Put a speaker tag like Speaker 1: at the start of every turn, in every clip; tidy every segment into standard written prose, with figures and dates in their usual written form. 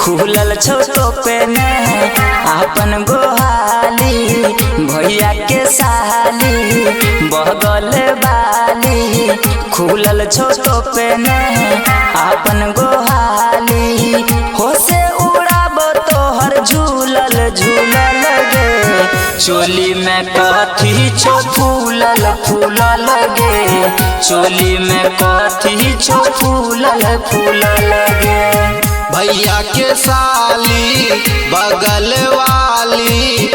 Speaker 1: खुलल छोटो पे ने अपन गोहाली भैया के साली बगल बाली खुलल छोटो पे ने अपन गोहाली हो से उड़ाबो तोहर झूलल झूलल गे चोली में कथी छो फूलल फूलल गे चोली में कथी छो फूलल फूलल गे
Speaker 2: भैया के साली बगल वाली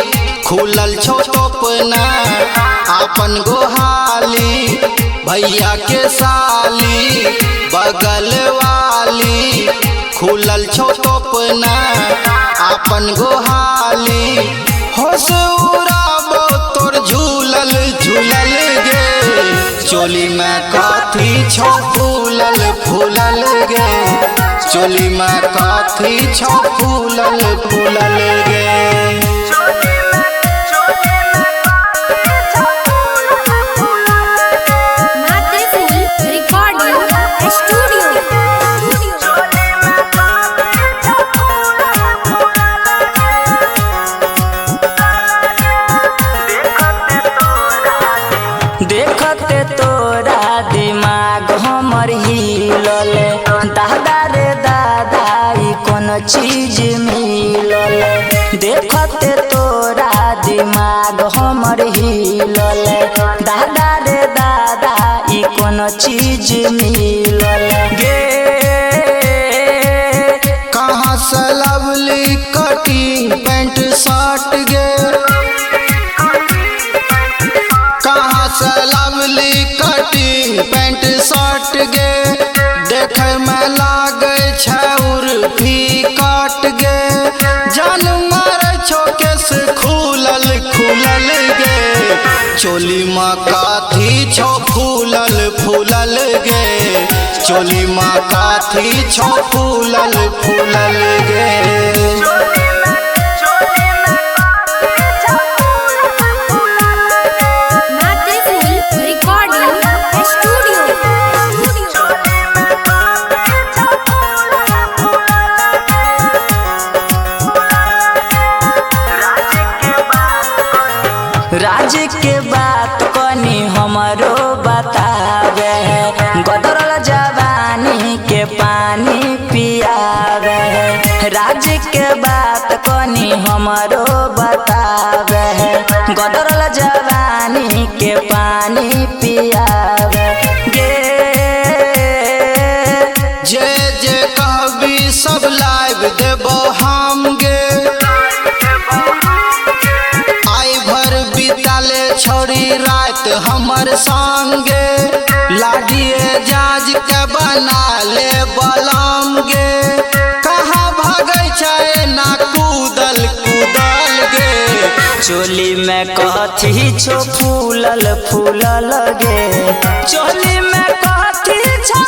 Speaker 2: खुलल छोटो पना अपन गोहाली भैया के साली बगल वाली खुलल छोटो पना अपन गोहाली होश उड़ाबो तोर झूलल झूलल गे चोली में कथी छो फूलल फूलल गे चोली में कथी छो फूलल फूलल गे
Speaker 1: देखते तोरा दिमाग हमर हिलल दादा रे दादा ई कौन चीज मिलल देखते तोरा दिमाग हमर हिलल दादा रे दादा ई कौन चीज मिलल गे
Speaker 2: कहाँ से लवली कटिंग पैंट शर्ट गे कहाँ से लवली कटिंग पैंट शर्ट गे देखे में लागे छौर भी काट गे जान मारे छोके से खुलल खुलल गे चोली माँ काथी छो फूलल फूलल गे चोली माँ काथी छो फूलल फूलल गे
Speaker 1: राज के बात कनी हमरो बतावे गदरल जवानी के पानी पियावे राज के बात कनी हमरो बतावे गदरल जवानी के पानी पियावे गे
Speaker 2: जे कहबी सब लाइव देबो हम गे बिताले छोड़ी रात हमर संगे लाडिए जाज के बना ले बलम गे कहाँ भागे छै ना कूदल कूदल गे
Speaker 1: चोली में कथी छो फूलल फूलल गे चोली में कथी छो